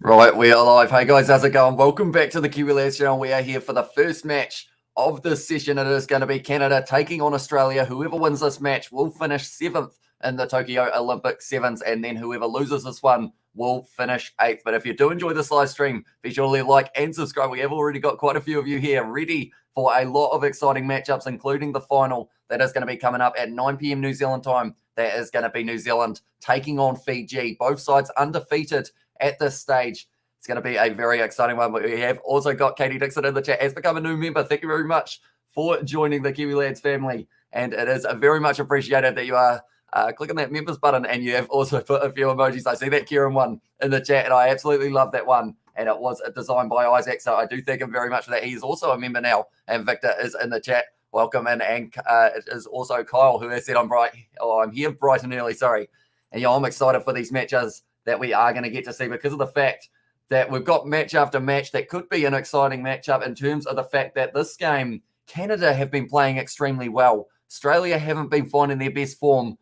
Right, we are live. Hey guys, how's it going? Welcome back to the Kiwi Lads channel. We are here for the first match of this session. It is going to be Canada taking on Australia. Whoever wins this match will finish 7th in the Tokyo Olympics Sevens, and then whoever loses this one will finish 8th. But if you do enjoy this live stream, be sure to leave a like and subscribe. We have already got quite a few of you here ready for a lot of exciting matchups, including the final that is going to be coming up at 9 p.m. New Zealand time. That is going to be New Zealand taking on Fiji. Both sides undefeated at this stage. It's going to be a very exciting one. But we have also got Katie Dixon in the chat, has become a new member. Thank you very much for joining the Kiwi Lads family. And it is very much appreciated that you are clicking that members button, and you have also put a few emojis. I see that Kieran one in the chat, and I absolutely love that one. And it was designed by Isaac, so I do thank him very much for that. He's also a member now, and Victor is in the chat. Welcome in, and it is also Kyle who has said I'm here bright and early, sorry. And yeah, I'm excited for these matches that we are going to get to see because of the fact that we've got match after match that could be an exciting matchup in terms of the fact that this game, Canada have been playing extremely well. Australia haven't been finding their best form.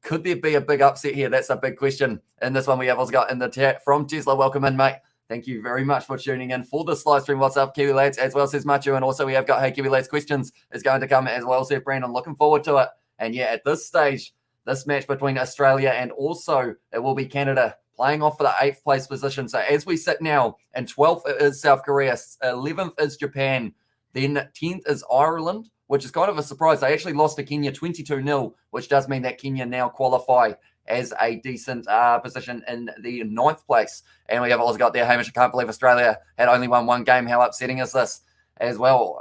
Could there be a big upset here? That's a big question. In this one, we have also got in the chat from Tesla. Welcome in, mate. Thank you very much for tuning in for this live stream. What's up, Kiwi Lads? As well, says Machu. And also we have got, hey, Kiwi Lads, questions is going to come as well, says Brandon. Looking forward to it. And yeah, at this stage, this match between Australia and also it will be Canada playing off for the 8th place position. So as we sit now, and 12th is South Korea, 11th is Japan, then 10th is Ireland, which is kind of a surprise. They actually lost to Kenya 22-0, which does mean that Kenya now qualify as a decent position in the 9th place. And we have also got there, Hamish, I can't believe Australia had only won one game. How upsetting is this as well?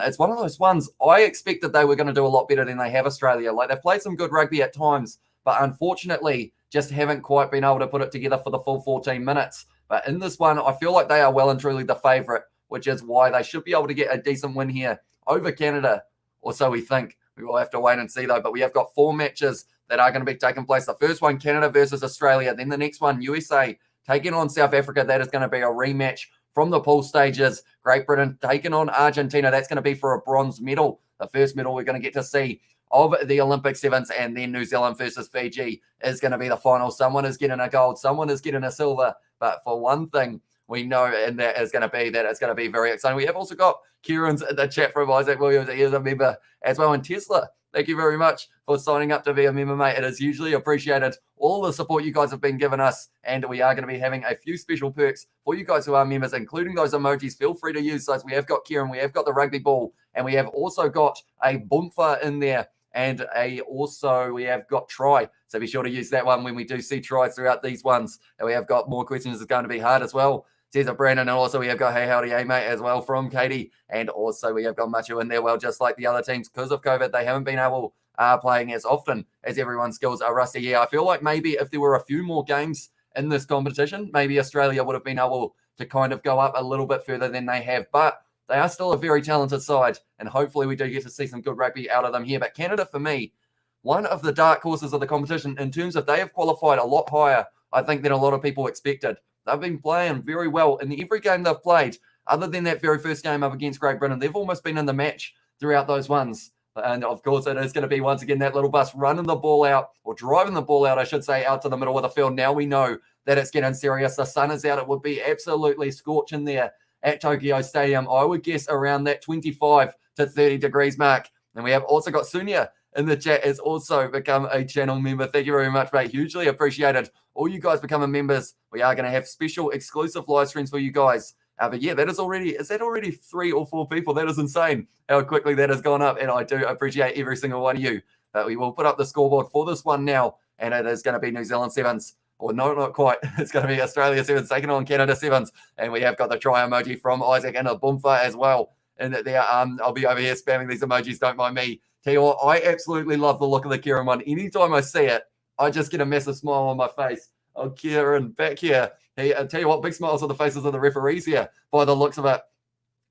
It's one of those ones, I expected they were going to do a lot better than they have, Australia. Like, they've played some good rugby at times, but unfortunately just haven't quite been able to put it together for the full 14 minutes. But in this one, I feel like they are well and truly the favourite, which is why they should be able to get a decent win here over Canada, or so we think. We will have to wait and see, though. But we have got 4 matches that are going to be taking place. The first one, Canada versus Australia. Then the next one, USA taking on South Africa. That is going to be a rematch from the pool stages. Great Britain taking on Argentina. That's going to be for a bronze medal. The first medal we're going to get to see of the Olympic Sevens. And then New Zealand versus Fiji is going to be the final. Someone is getting a gold, someone is getting a silver. But for one thing, we know, and that is going to be that it's going to be very exciting. We have also got Kieran's in the chat from Isaac Williams. He is a member as well. And Tesla, thank you very much for signing up to be a member, mate. It is hugely appreciated. All the support you guys have been giving us, and we are going to be having a few special perks for you guys who are members, including those emojis. Feel free to use those. We have got Kieran, we have got the rugby ball, and we have also got a bumper in there. And we have got try. So be sure to use that one when we do see tries throughout these ones. And we have got more questions. It's going to be hard as well. Says Brandon. And also we have got hey, howdy, hey, mate, as well from Katie. And also we have got Machu in there. Well, just like the other teams, because of COVID, they haven't been able playing as often as everyone's skills are rusty. Yeah, I feel like maybe if there were a few more games in this competition, maybe Australia would have been able to kind of go up a little bit further than they have. But they are still a very talented side, and hopefully we do get to see some good rugby out of them here. But Canada, for me, one of the dark horses of the competition in terms of they have qualified a lot higher, I think, than a lot of people expected. They've been playing very well in every game they've played, other than that very first game up against Great Britain. They've almost been in the match throughout those ones. And, of course, it is going to be, once again, that little bus running the ball out, or driving the ball out, I should say, out to the middle of the field. Now we know that it's getting serious. The sun is out. It would be absolutely scorching there at Tokyo Stadium. I would guess around that 25 to 30 degrees mark. And we have also got Sunya in the chat, has also become a channel member. Thank you very much, mate. Hugely appreciated. All you guys becoming members. We are going to have special exclusive live streams for you guys. But yeah, is that already 3 or 4 people? That is insane how quickly that has gone up. And I do appreciate every single one of you. But we will put up the scoreboard for this one now. And it is going to be New Zealand Sevens. Or no, not quite. It's going to be Australia Sevens taking on Canada Sevens. And we have got the try emoji from Isaac and a bumper as well. And there, I'll be over here spamming these emojis. Don't mind me. Tell you what, I absolutely love the look of the Kieran one. Anytime I see it, I just get a massive smile on my face. Oh, Kieran, back here. Hey, I tell you what, big smiles on the faces of the referees here by the looks of it.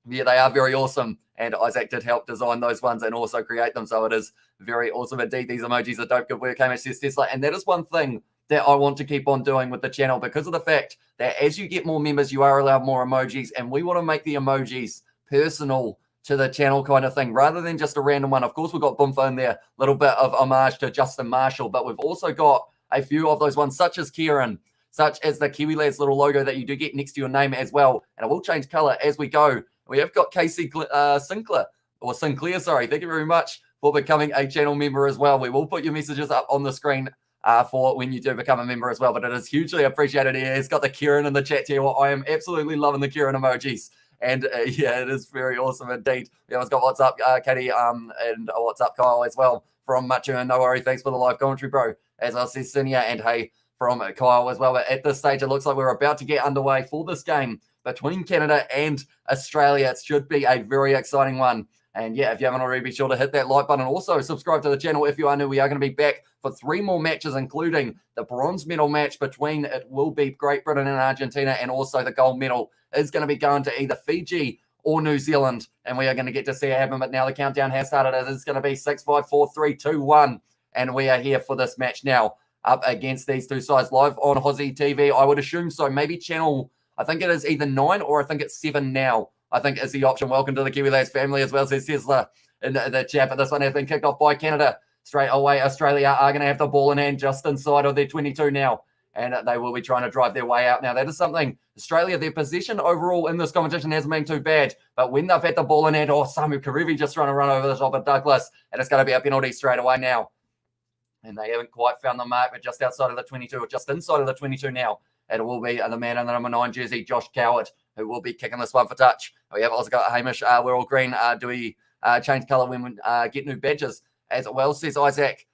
Yeah, they are very awesome. And Isaac did help design those ones and also create them. So it is very awesome indeed. These emojis are dope. Good work, Hamish says Tesla. And that is one thing that I want to keep on doing with the channel, because of the fact that as you get more members, you are allowed more emojis, and we want to make the emojis personal to the channel kind of thing, rather than just a random one. Of course, we've got Bumfo in there, a little bit of homage to Justin Marshall, but we've also got a few of those ones, such as Kieran, such as the Kiwi Lads little logo that you do get next to your name as well. And it will change color as we go. We have got Casey Sinclair, sorry. Thank you very much for becoming a channel member as well. We will put your messages up on the screen for when you do become a member as well, but it is hugely appreciated. He's got the Kieran in the chat here. Well, I am absolutely loving the Kieran emojis. And yeah, it is very awesome indeed. We always got what's up, Katie, and what's up, Kyle, as well from Machu. And no worry, thanks for the live commentary, bro. As I said, Sinia, and hey, from Kyle as well. But at this stage, it looks like we're about to get underway for this game between Canada and Australia. It should be a very exciting one. And yeah, if you haven't already, be sure to hit that like button. Also, subscribe to the channel if you are new. We are going to be back for 3 more matches, including the bronze medal match between, it will be Great Britain and Argentina, and also the gold medal is going to be going to either Fiji or New Zealand. And we are going to get to see it happen. But now the countdown has started. It's going to be 6, 5, 4, 3, 2, 1. And we are here for this match now, up against these two sides live on Aussie TV. I would assume so. Maybe channel, I think it is either 9 or I think it's 7 now, I think is the option. Welcome to the Kiwi Lads family as well, says Tesla in the chat. But this one has been kicked off by Canada. Straight away, Australia are going to have the ball in hand just inside of their 22 now. And they will be trying to drive their way out now. That is something. Australia, their position overall in this competition hasn't been too bad. But when they've had the ball in hand, Samu Karevi just trying to run over the top of Douglas. And it's going to be a penalty straight away now. And they haven't quite found the mark, but just outside of the 22, or just inside of the 22 now. It will be the man in the number 9 jersey, Josh Coward, who will be kicking this one for touch. We have also got Hamish. We're all green. Do we change colour when we get new badges? As well, says Isaac.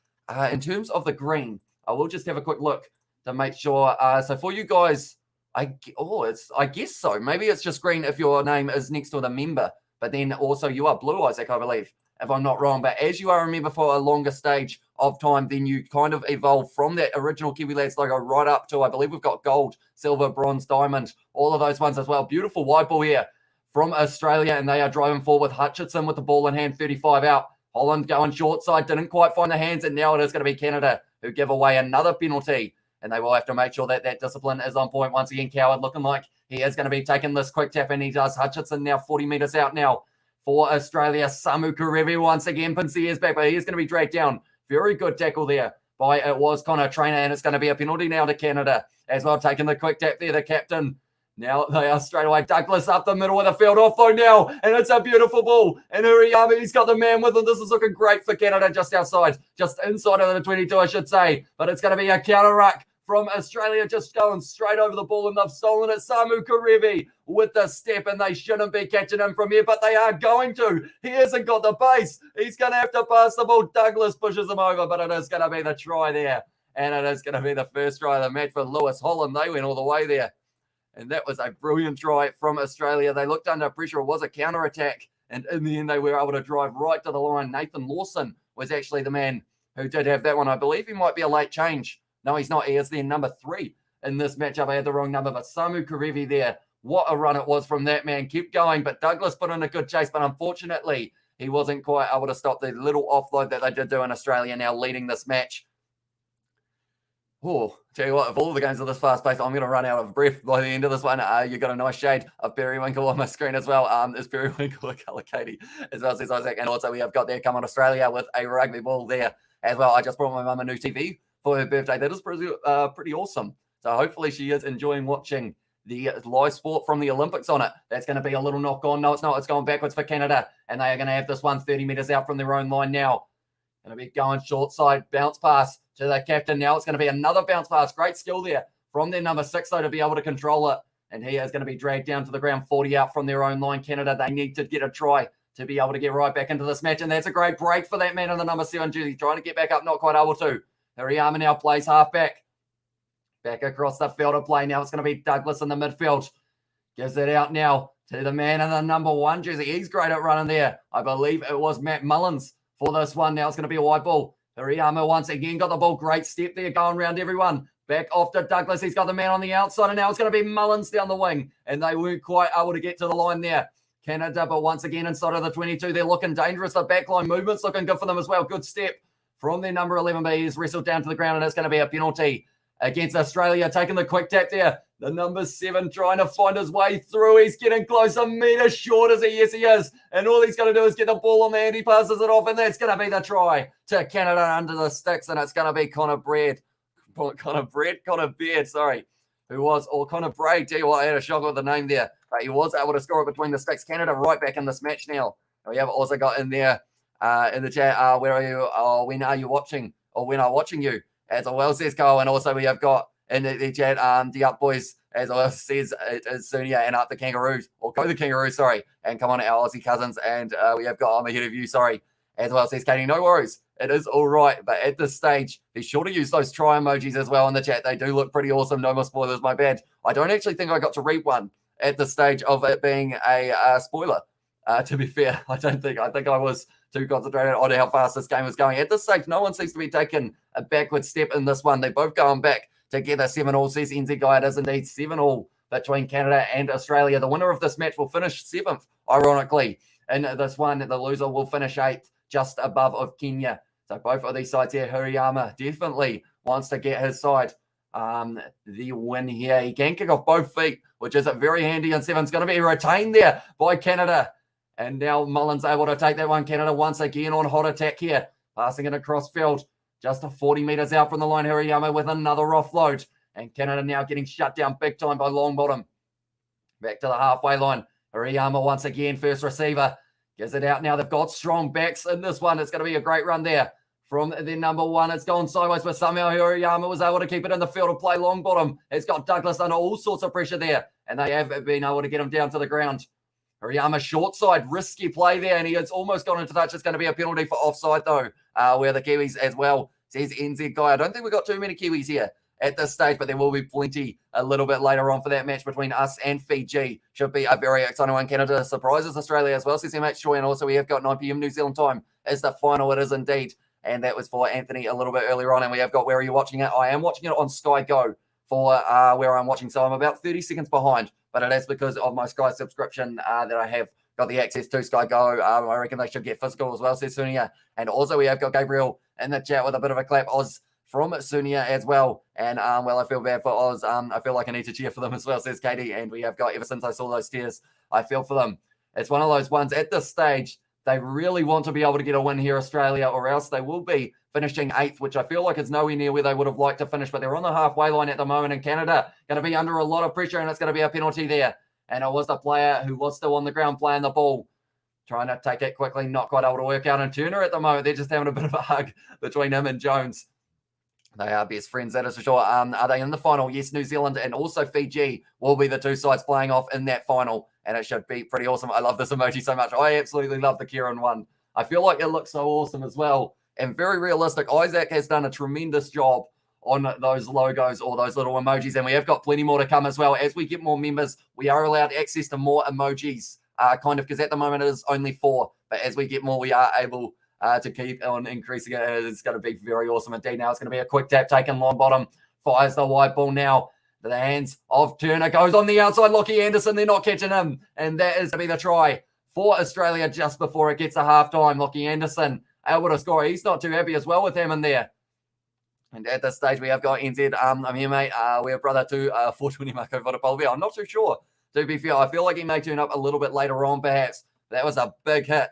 In terms of the green, I will just have a quick look to make sure. So for you guys, I guess so. Maybe it's just green if your name is next to the member, but then also you are blue, Isaac, I believe, if I'm not wrong. But as you are a member for a longer stage of time, then you kind of evolve from that original Kiwi Lads logo right up to, I believe we've got gold, silver, bronze, diamond, all of those ones as well. Beautiful wide ball here from Australia, and they are driving forward with Hutchinson with the ball in hand, 35 out. Holland going short side, didn't quite find the hands, and now it is going to be Canada who give away another penalty, and they will have to make sure that that discipline is on point. Once again, Coward looking like he is going to be taking this quick tap, and he does. Hutchinson now 40 metres out now for Australia. Samu Karevi once again pins the ears back, but he is going to be dragged down. Very good tackle there by it was Connor Trainer, and it's going to be a penalty now to Canada as well, taking the quick tap there, the captain. Now they are straight away. Douglas up the middle of the field, offload now, and it's a beautiful ball. And Uriyama, he's got the man with him. This is looking great for Canada, just outside, just inside of the 22, I should say. But it's going to be a counter ruck from Australia, just going straight over the ball, and they've stolen it. Samu Karevi with the step, and they shouldn't be catching him from here, but they are going to. He hasn't got the base. He's going to have to pass the ball. Douglas pushes him over, but it is going to be the try there. And it is going to be the first try of the match for Lewis Holland. They went all the way there. And that was a brilliant try from Australia. They looked under pressure. It was a counter-attack. And in the end, they were able to drive right to the line. Nathan Lawson was actually the man who did have that one. I believe he might be a late change. No, he's not. He is their number 3 in this matchup. I had the wrong number, but Samu Karevi there. What a run it was from that man. Keep going, but Douglas put in a good chase, but unfortunately, he wasn't quite able to stop the little offload that they did do in Australia, now leading this match. Oh, tell you what, if all the games are this fast paced, I'm going to run out of breath by the end of this one. You got a nice shade of Periwinkle on my screen as well. Is Periwinkle a colour, Katie? As well, says Isaac. And also we have got there, come on Australia with a rugby ball there as well. I just brought my mum a new TV for her birthday. That is pretty awesome. So hopefully she is enjoying watching the live sport from the Olympics on it. That's going to be a little knock on. No, it's not. It's going backwards for Canada. And they are going to have this one 30 metres out from their own line now. Going to be going short side, bounce pass to the captain. Now it's going to be another bounce pass. Great skill there from their number 6, though, to be able to control it. And he is going to be dragged down to the ground, 40 out from their own line. Canada, they need to get a try to be able to get right back into this match. And that's a great break for that man in the number 7 jersey, trying to get back up, not quite able to. Hirayama now plays halfback. Back across the field of play. Now it's going to be Douglas in the midfield. Gives it out now to the man in the number 1 jersey. He's great at running there. I believe it was Matt Mullins for this one. Now it's going to be a wide ball. Hirayama once again got the ball. Great step there, going around everyone. Back off to Douglas. He's got the man on the outside, and now it's going to be Mullins down the wing. And they weren't quite able to get to the line there. Canada, but once again inside of the 22, they're looking dangerous. The backline movement's looking good for them as well. Good step from their number 11, but he's wrestled down to the ground, and it's going to be a penalty against Australia. Taking the quick tap there. The number 7 trying to find his way through. He's getting close. A metre short as he is. And all he's going to do is get the ball on the hand. He passes it off, and that's going to be the try to Canada under the sticks, and it's going to be Connor Beard, sorry. who was, or Connor Bray, tell you what, I had a shock with the name there, but he was able to score it between the sticks. Canada right back in this match now. We have also got in there in the chat, where are you, when are you watching, or when I'm watching you, as well says Cole. And also we have got in the chat, the Up Boys, as well says it is Sunia, and Up the Kangaroos, or Go the Kangaroos, sorry, and come on, our Aussie cousins. And we have got I'm ahead of you, sorry, as well says Katie. No worries, it is all right. But at this stage, be sure to use those try emojis as well in the chat. They do look pretty awesome. No more spoilers, my bad. I don't actually think I got to read one at the stage of it being a spoiler. To be fair, I think I was too concentrated on how fast this game was going. At this stage, no one seems to be taking a backward step in this one. They're both going back together. 7-all, says NZ Guy. It is indeed 7-all between Canada and Australia. The winner of this match will finish 7th, ironically. In this one, the loser will finish 8th, just above of Kenya. So both of these sides here, Hirayama definitely wants to get his side the win here. He can kick off both feet, which is very handy, and 7's going to be retained there by Canada. And now Mullins able to take that one. Canada once again on hot attack here. Passing it across field. Just 40 metres out from the line. Hirayama with another offload. And Canada now getting shut down big time by Longbottom. Back to the halfway line. Hirayama once again, first receiver. Gives it out now. They've got strong backs in this one. It's going to be a great run there. From the number 1, it's gone sideways, but somehow Hirayama was able to keep it in the field of play. Longbottom. It's got Douglas under all sorts of pressure there. And they have been able to get him down to the ground. Hirayama short side, risky play there, and he has almost gone into touch. It's going to be a penalty for offside, though, where the Kiwis as well, says NZ Guy. I don't think we've got too many Kiwis here at this stage, but there will be plenty a little bit later on for that match between us and Fiji. Should be a very exciting one. Canada surprises Australia as well, says MH Choi, and also we have got 9 p.m. New Zealand time as the final. It is indeed, and that was for Anthony a little bit earlier on, and we have got where are you watching it? I am watching it on Sky Go for where I'm watching, so I'm about 30 seconds behind. But it is because of my Sky subscription that I have got the access to Sky Go. I reckon they should get physical as well, says Sunia. And also we have got Gabriel in the chat with a bit of a clap. Oz from Sunia as well. And, well, I feel bad for Oz. I feel like I need to cheer for them as well, says Katie. And we have got, ever since I saw those tears, I feel for them. It's one of those ones at this stage, they really want to be able to get a win here, Australia, or else they will be finishing 8th, which I feel like is nowhere near where they would have liked to finish, but they're on the halfway line at the moment, and Canada going to be under a lot of pressure, and it's going to be a penalty there. And it was the player who was still on the ground playing the ball, trying to take it quickly, not quite able to work out. And Turner at the moment, they're just having a bit of a hug between him and Jones. They are best friends, that is for sure. Are they in the final? Yes, New Zealand and also Fiji will be the two sides playing off in that final, and it should be pretty awesome. I love this emoji so much. I absolutely love the Kieran one. I feel like it looks so awesome as well and very realistic. Isaac has done a tremendous job on those logos or those little emojis, and we have got plenty more to come as well. As we get more members, we are allowed access to more emojis, because at the moment it is only 4, but as we get more, we are able to keep on increasing it. It's going to be very awesome indeed. Now it's going to be a quick tap taken long bottom, fires the white ball now. The hands of Turner goes on the outside. Lockie Anderson, they're not catching him, and that is to be the try for Australia just before it gets to halftime. Lockie Anderson able to score. He's not too happy as well with him in there. And at this stage, we have got NZ. I'm here, mate. We're brother to 420 Marco Vodopolvia. I'm not too sure, to be fair. I feel like he may turn up a little bit later on, perhaps. That was a big hit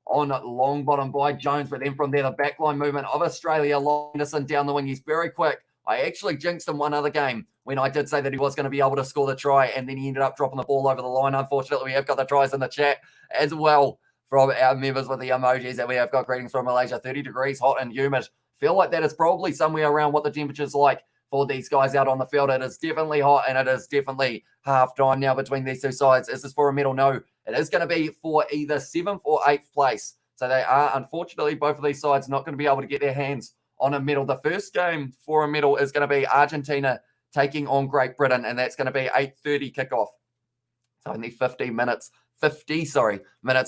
on long bottom by Jones. But then from there, the backline movement of Australia. Anderson down the wing. He's very quick. I actually jinxed him one other game when I did say that he was going to be able to score the try, and then he ended up dropping the ball over the line. Unfortunately, we have got the tries in the chat as well from our members with the emojis, that we have got greetings from Malaysia. 30 degrees, hot and humid. Feel like that is probably somewhere around what the temperature's like for these guys out on the field. It is definitely hot, and it is definitely half time now between these two sides. Is this for a medal? No, it is going to be for either 7th or 8th place. So they are, unfortunately, both of these sides not going to be able to get their hands on a medal. The first game for a medal is going to be Argentina taking on Great Britain, and that's going to be 8:30 kickoff. So only 50 minutes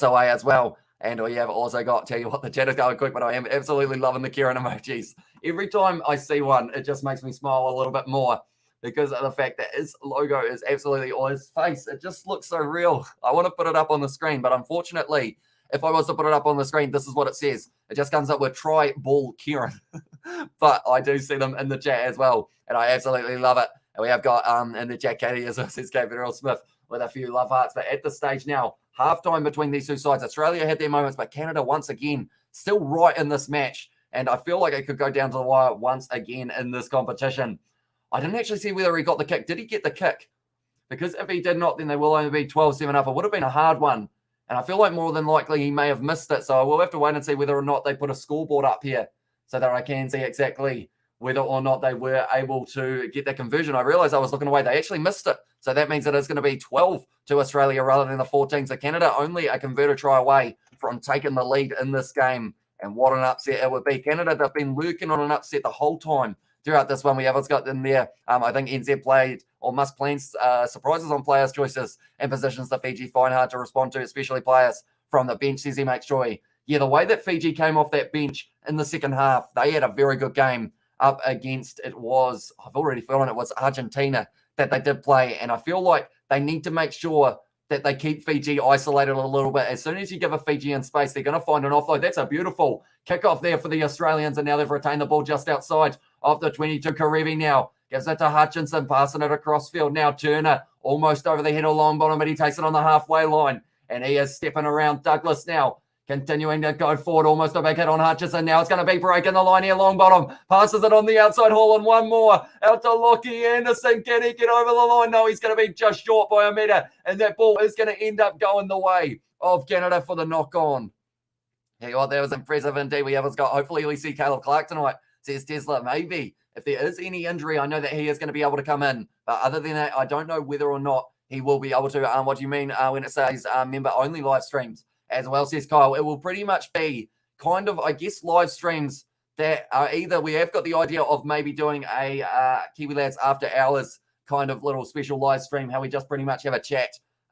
away as well. And we have also got, tell you what, the chat is going quick, but I am absolutely loving the Kieran emojis. Every time I see one, it just makes me smile a little bit more because of the fact that his logo is absolutely, or his face, it just looks so real. I want to put it up on the screen, but unfortunately, if I was to put it up on the screen, this is what it says. It just comes up with try ball Kieran. But I do see them in the chat as well, and I absolutely love it. And we have got in the chat, Katie, as well, says Gabriel Smith, with a few love hearts. But at this stage now, halftime between these two sides. Australia had their moments, but Canada once again still right in this match. And I feel like it could go down to the wire once again in this competition. I didn't actually see whether he got the kick. Did he get the kick? Because if he did not, then they will only be 12-7 up. It would have been a hard one. And I feel like more than likely he may have missed it. So we'll have to wait and see whether or not they put a scoreboard up here so that I can see exactly whether or not they were able to get that conversion. I realized I was looking away. They actually missed it. So that means it is going to be 12 to Australia rather than the 14. So Canada only a converter try away from taking the lead in this game. And what an upset it would be. Canada, they've been lurking on an upset the whole time throughout this one. We haven't got in there. I think NZ played or must plan surprises on players' choices and positions that Fiji find hard to respond to, especially players from the bench, says MH Joy. Yeah, the way that Fiji came off that bench in the second half, they had a very good game up against, I've already forgotten, it was Argentina that they did play. And I feel like they need to make sure that they keep Fiji isolated a little bit. As soon as you give a Fijian space, they're going to find an offload. That's a beautiful kickoff there for the Australians, and now they've retained the ball just outside of the 22. Karevi now gives it to Hutchinson, passing it across field. Now Turner almost over the head of long bottom, but he takes it on the halfway line, and he is stepping around Douglas now. Continuing to go forward, almost a big hit on Hutchison. Now it's going to be breaking the line here. Long bottom passes it on the outside hall, and one more out to Lockie Anderson. Can he get over the line? No, he's going to be just short by a metre, and that ball is going to end up going the way of Canada for the knock-on. Hey, well, that was impressive indeed. Hopefully we see Caleb Clark tonight, says Tesla. Maybe if there is any injury, I know that he is going to be able to come in. But other than that, I don't know whether or not he will be able to. What do you mean when it says member-only live streams? As well, says Kyle, it will pretty much be kind of, I guess, live streams that are either we have got the idea of maybe doing a Kiwi Lads After Hours kind of little special live stream, how we just pretty much have a chat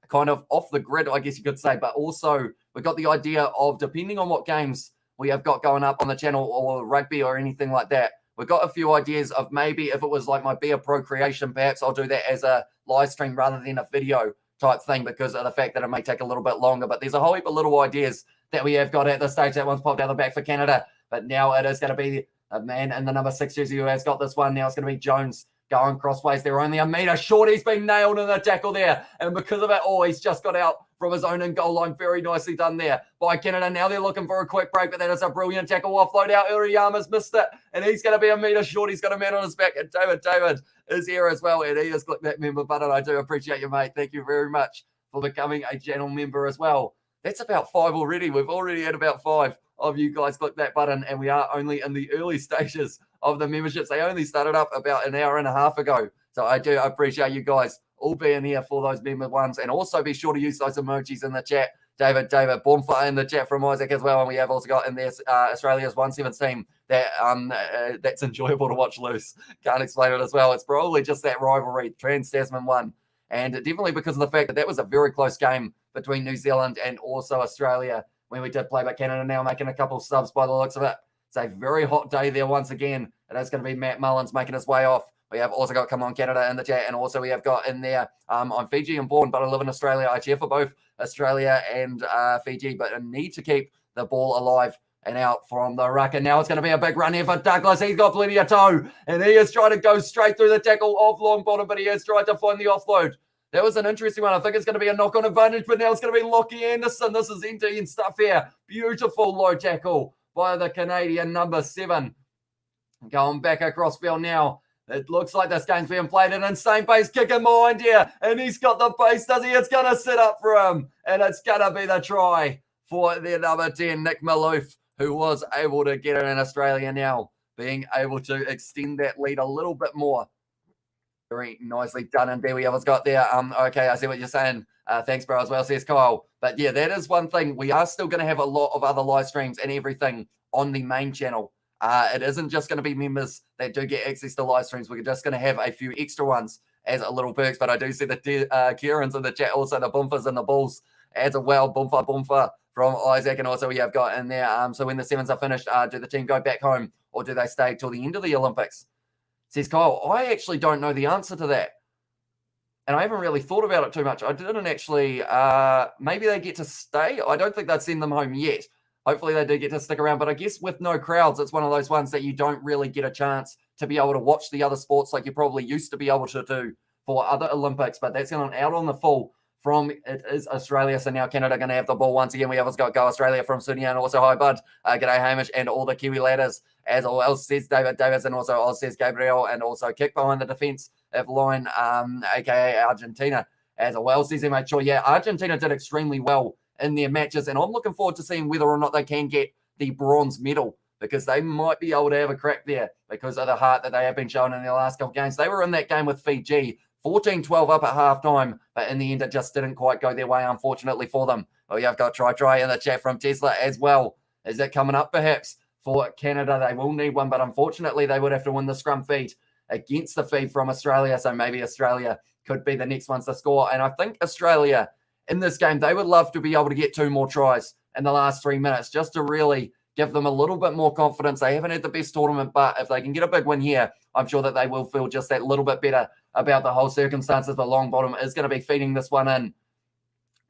kind of off the grid, I guess you could say. But also we've got the idea of, depending on what games we have got going up on the channel or rugby or anything like that, we've got a few ideas of maybe if it was like my Be a Pro creation, perhaps I'll do that as a live stream rather than a video type thing because of the fact that it may take a little bit longer. But there's a whole heap of little ideas that we have got at this stage. That one's popped out the back for Canada. But now it is going to be a man in the number 6 jersey who has got this one. Now it's going to be Jones going crossways. They're only a metre short. He's been nailed in the tackle there. And because of it, he's just got out from his own and goal line. Very nicely done there by Canada. Now they're looking for a quick break, but that is a brilliant tackle offload out. Uriyama's missed it, and he's going to be a metre short. He's got a man on his back, and David is here as well, and he has clicked that member button. I do appreciate you, mate. Thank you very much for becoming a channel member as well. That's about 5 already. We've already had about 5 of you guys click that button, and we are only in the early stages of the memberships. They only started up about an hour and a half ago. So I do appreciate you guys all being here for those member ones. And also be sure to use those emojis in the chat. David, bonfire in the chat from Isaac as well. And we have also got in there Australia's 1-7 team that's enjoyable to watch loose. Can't explain it as well. It's probably just that rivalry, Trans-Tasman one. And definitely because of the fact that that was a very close game between New Zealand and also Australia when we did play. But Canada now making a couple subs by the looks of it. It's a very hot day there once again. It is going to be Matt Mullins making his way off. We have also got Come On Canada in the chat. And also we have got in there, I'm Fijian born, but I live in Australia. I cheer for both Australia and Fiji, but I need to keep the ball alive and out from the ruck. And now it's going to be a big run here for Douglas. He's got plenty of toe, and he is trying to go straight through the tackle of long bottom, but he has tried to find the offload. That was an interesting one. I think it's going to be a knock-on advantage, but now it's going to be Lockie Anderson. This is NT and stuff here. Beautiful low tackle by the Canadian number 7. Going back across field now. It looks like this game's being played at an insane pace. Kick in behind here. And he's got the pace, does he? It's going to sit up for him. And it's going to be the try for the number 10, Nick Maloof, who was able to get it in Australia now, being able to extend that lead a little bit more. Very nicely done. And there we have what's got there. Okay, I see what you're saying. Thanks, bro, as well, says Kyle. But yeah, that is one thing. We are still going to have a lot of other live streams and everything on the main channel. It isn't just going to be members that do get access to live streams. We're just going to have a few extra ones as a little perks. But I do see the Kieran's in the chat, also the Bumpers and the Bulls as well. Bumper from Isaac. And also we have got in there. So when the sevens are finished, do the team go back home or do they stay till the end of the Olympics? Says Kyle, I actually don't know the answer to that. And I haven't really thought about it too much. I didn't actually, maybe they get to stay. I don't think they'd send them home yet. Hopefully they do get to stick around. But I guess with no crowds, it's one of those ones that you don't really get a chance to be able to watch the other sports like you probably used to be able to do for other Olympics. But that's going out on the full from it is Australia. So now Canada going to have the ball once again. We have got Go Australia from Sydney and also hi bud. G'day Hamish and all the Kiwi ladders. As well says David Davis and also Oz says Gabriel and also kick behind the defence of line, aka Argentina. As well says he made sure, yeah, Argentina did extremely well in their matches, and I'm looking forward to seeing whether or not they can get the bronze medal, because they might be able to have a crack there because of the heart that they have been showing in their last couple games. They were in that game with Fiji, 14-12 up at halftime, but in the end, it just didn't quite go their way, unfortunately for them. Oh, yeah, I've got try in the chat from Tesla as well. Is it coming up, perhaps, for Canada? They will need one, but unfortunately, they would have to win the scrum feed against the feed from Australia, so maybe Australia could be the next ones to score. And I think Australia, in this game, they would love to be able to get 2 more tries in the last 3 minutes, just to really give them a little bit more confidence. They haven't had the best tournament, but if they can get a big win here, I'm sure that they will feel just that little bit better about the whole circumstances. But Longbottom is going to be feeding this one in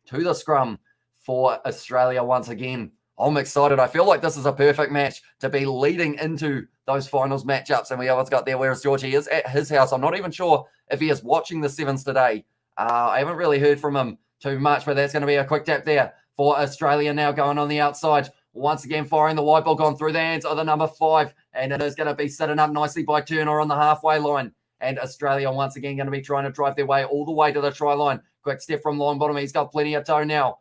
to the scrum for Australia once again. I'm excited. I feel like this is a perfect match to be leading into those finals matchups. And we always got there. Whereas George, he is at his house. I'm not even sure if he is watching the Sevens today. I haven't really heard from him too much, but that's going to be a quick tap there for Australia now going on the outside. Once again, firing the white ball gone through the hands of the number 5. And it is going to be sitting up nicely by Turner on the halfway line. And Australia once again going to be trying to drive their way all the way to the try line. Quick step from Longbottom. He's got plenty of toe now.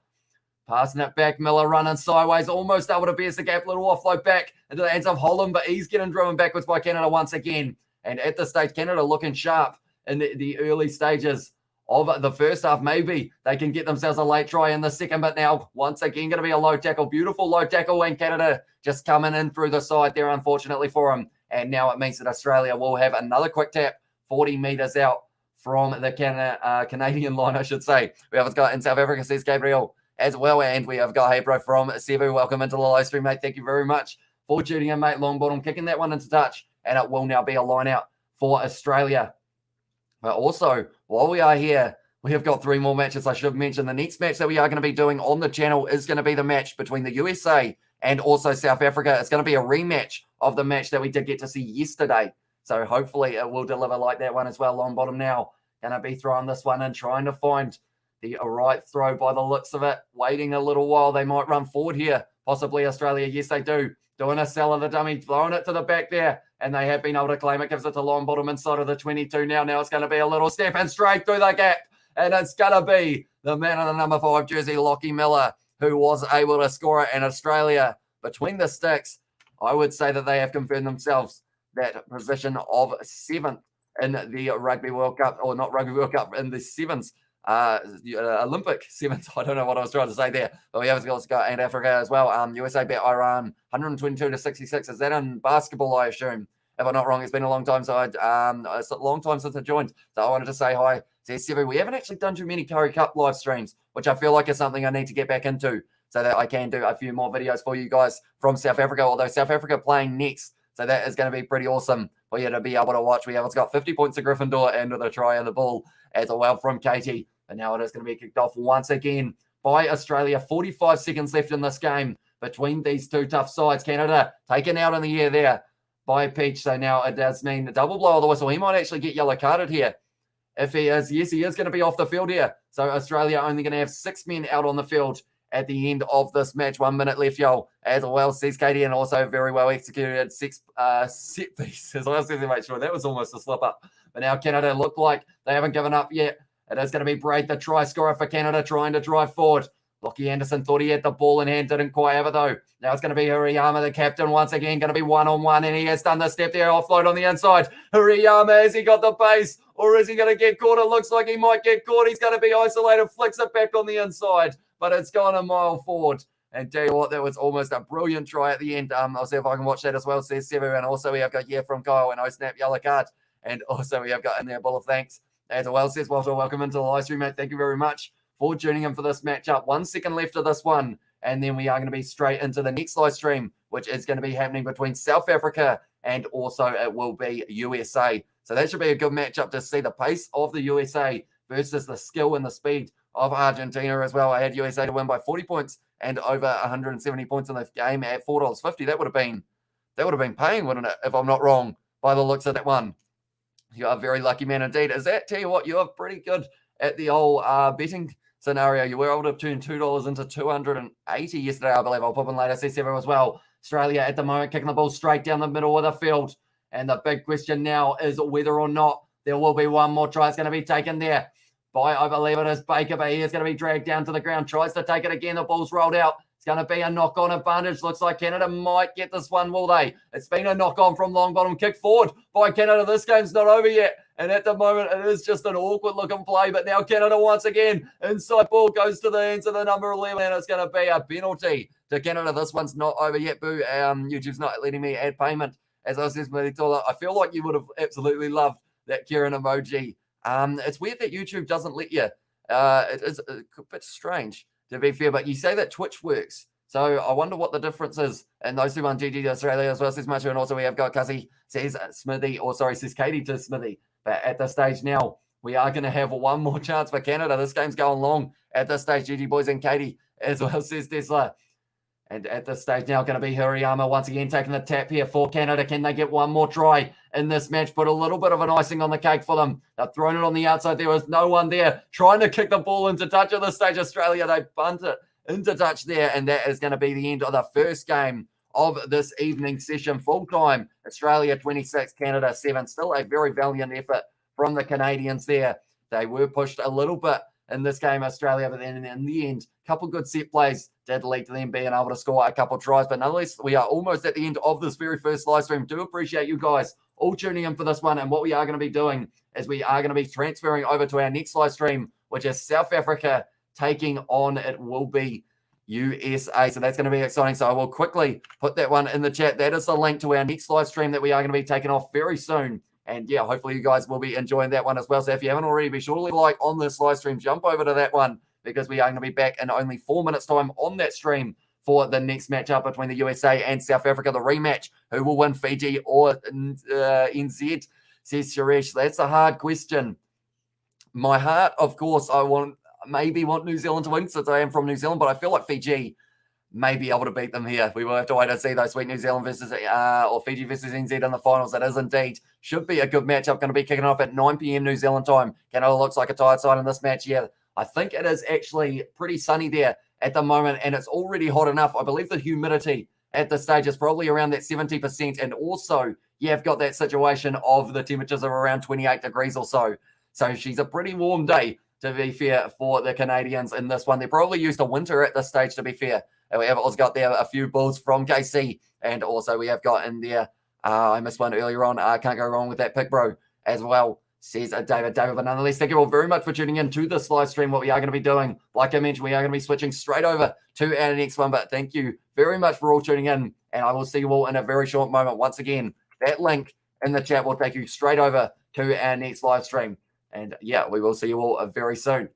Passing it back, Miller running sideways, almost able to pierce the gap, little offload back into the hands of Holland, but he's getting driven backwards by Canada once again. And at this stage, Canada looking sharp in the early stages of the first half. Maybe they can get themselves a late try in the second, but now once again going to be a low tackle, beautiful low tackle, and Canada just coming in through the side there, unfortunately for him. And now it means that Australia will have another quick tap, 40 metres out from the Canadian line, I should say. We have got in South Africa, says Gabriel, as well, and we have got hey bro from Cebu. Welcome into the live stream, mate. Thank you very much for tuning in, mate. Longbottom kicking that one into touch, and it will now be a line out for Australia. But also, while we are here, we have got 3 more matches. I should have mentioned the next match that we are going to be doing on the channel is going to be the match between the USA and also South Africa. It's going to be a rematch of the match that we did get to see yesterday. So hopefully it will deliver like that one as well. Longbottom now going to be throwing this one and trying to find the right throw by the looks of it. Waiting a little while. They might run forward here. Possibly Australia. Yes, they do. Doing a sell of the dummy. Throwing it to the back there. And they have been able to claim it. Gives it to Longbottom inside of the 22 now. Now it's going to be a little step and straight through the gap. And it's going to be the man in the number 5 jersey, Lockie Miller, who was able to score it. And Australia, between the sticks, I would say that they have confirmed themselves that position of 7th in the Rugby World Cup. Or not Rugby World Cup, in the Sevens. Olympic Sevens. I don't know what I was trying to say there, but we have got and Africa as well. USA beat Iran 122-66. Is that in basketball? I assume, if I'm not wrong. It's been a long time, so it's a long time since I joined. So I wanted to say hi to Sevi. We haven't actually done too many Curry Cup live streams, which I feel like is something I need to get back into, so that I can do a few more videos for you guys from South Africa. Although South Africa playing next, so that is going to be pretty awesome for you to be able to watch. It's got 50 points to Gryffindor and with a try on the ball as well from Katie. And now it is going to be kicked off once again by Australia. 45 seconds left in this game between these two tough sides. Canada taken out in the air there by Peach. So now it does mean a double blow of the whistle. He might actually get yellow carded here. If he is, yes, he is going to be off the field here. So Australia only going to have 6 men out on the field at the end of this match. 1 minute left, y'all. As well, says Katie, and also very well executed set piece. As well, says to make sure that was almost a slip up. But now Canada look like they haven't given up yet. It is going to be Braid, the try scorer for Canada, trying to drive forward. Lockie Anderson thought he had the ball in hand, didn't quite have it though. Now it's going to be Hirayama, the captain, once again, going to be one-on-one, and he has done the step there, offload on the inside. Hirayama, has he got the base, or is he going to get caught? It looks like he might get caught. He's going to be isolated, flicks it back on the inside, but it's gone a mile forward. And tell you what, that was almost a brilliant try at the end. I'll see if I can watch that as well, says Sevu. And also we have got from Kyle and snap yellow card. And also we have got in there Bull of Thanks. As well, says Walter, welcome into the live stream, mate. Thank you very much for tuning in for this matchup. 1 second left of this one, and then we are going to be straight into the next live stream, which is going to be happening between South Africa and also it will be USA. So that should be a good matchup to see the pace of the USA versus the skill and the speed of Argentina as well. I had USA to win by 40 points and over 170 points in the game at $4.50. That would have been paying, wouldn't it? If I'm not wrong, by the looks of that one. You are a very lucky man indeed. Is that, tell you what, you are pretty good at the old betting scenario. You were able to turn $2 into 280 yesterday, I believe. I'll pop in later. C7 as well. Australia at the moment kicking the ball straight down the middle of the field. And the big question now is whether or not there will be one more try. It's going to be taken there by, I believe it is Baker, but he is going to be dragged down to the ground. Tries to take it again. The ball's rolled out. It's going to be a knock-on advantage. Looks like Canada might get this one, will they? It's been a knock-on from long bottom. Kick forward by Canada. This game's not over yet. And at the moment, it is just an awkward-looking play. But now Canada once again. Inside ball goes to the hands of the number 11. And it's going to be a penalty to Canada. This one's not over yet, Boo. YouTube's not letting me add payment. As I said, I feel like you would have absolutely loved that Kieran emoji. It's weird that YouTube doesn't let you. It is a bit strange, to be fair, but you say that Twitch works. So I wonder what the difference is. And those who won GG to Australia as well, says Macho. And also we have got Cuzzy, says Smithy, says Katie to Smithy. But at this stage now, we are going to have one more chance for Canada. This game's going long at this stage. GG boys and Katie as well, says Tesla. And at this stage now, going to be Hirayama once again taking the tap here for Canada. Can they get one more try in this match? Put a little bit of an icing on the cake for them. They've thrown it on the outside. There was no one there trying to kick the ball into touch at this stage. Australia, they bunt it into touch there. And that is going to be the end of the first game of this evening session. Full time, Australia 26, Canada 7. Still a very valiant effort from the Canadians there. They were pushed a little bit in this game, Australia, but then in the end, a couple good set plays did lead to them being able to score a couple tries. But nonetheless, we are almost at the end of this very first live stream. Do appreciate you guys all tuning in for this one. And what we are going to be doing is we are going to be transferring over to our next live stream, which is South Africa taking on, it will be USA. So that's going to be exciting. So I will quickly put that one in the chat. That is the link to our next live stream that we are going to be taking off very soon. And yeah, hopefully you guys will be enjoying that one as well. So if you haven't already, be sure to leave a like on this live stream. Jump over to that one because we are going to be back in only 4 minutes time on that stream for the next matchup between the USA and South Africa, the rematch. Who will win, Fiji or NZ, says Suresh. That's a hard question. My heart, of course, I maybe want New Zealand to win since I am from New Zealand, but I feel like Fiji may be able to beat them here. We will have to wait and see though. Sweet New Zealand versus or Fiji versus NZ in the finals. That is indeed should be a good matchup. Going to be kicking off at 9 p.m. New Zealand time. Canada looks like a tired side in this match. Yeah, I think it is actually pretty sunny there at the moment, and it's already hot enough. I believe the humidity at this stage is probably around that 70%, and also you've got that situation of the temperatures of around 28 degrees or so. So she's a pretty warm day, to be fair, for the Canadians in this one. They're probably used to winter at this stage, to be fair. We have also got there a few bulls from KC, and also we have got in there, I missed one earlier on, can't go wrong with that pick, bro, as well, says David. But nonetheless, thank you all very much for tuning in to this live stream. What we are going to be doing, like I mentioned, we are going to be switching straight over to our next one, but thank you very much for all tuning in, and I will see you all in a very short moment. Once again, that link in the chat will take you straight over to our next live stream, and yeah, we will see you all very soon.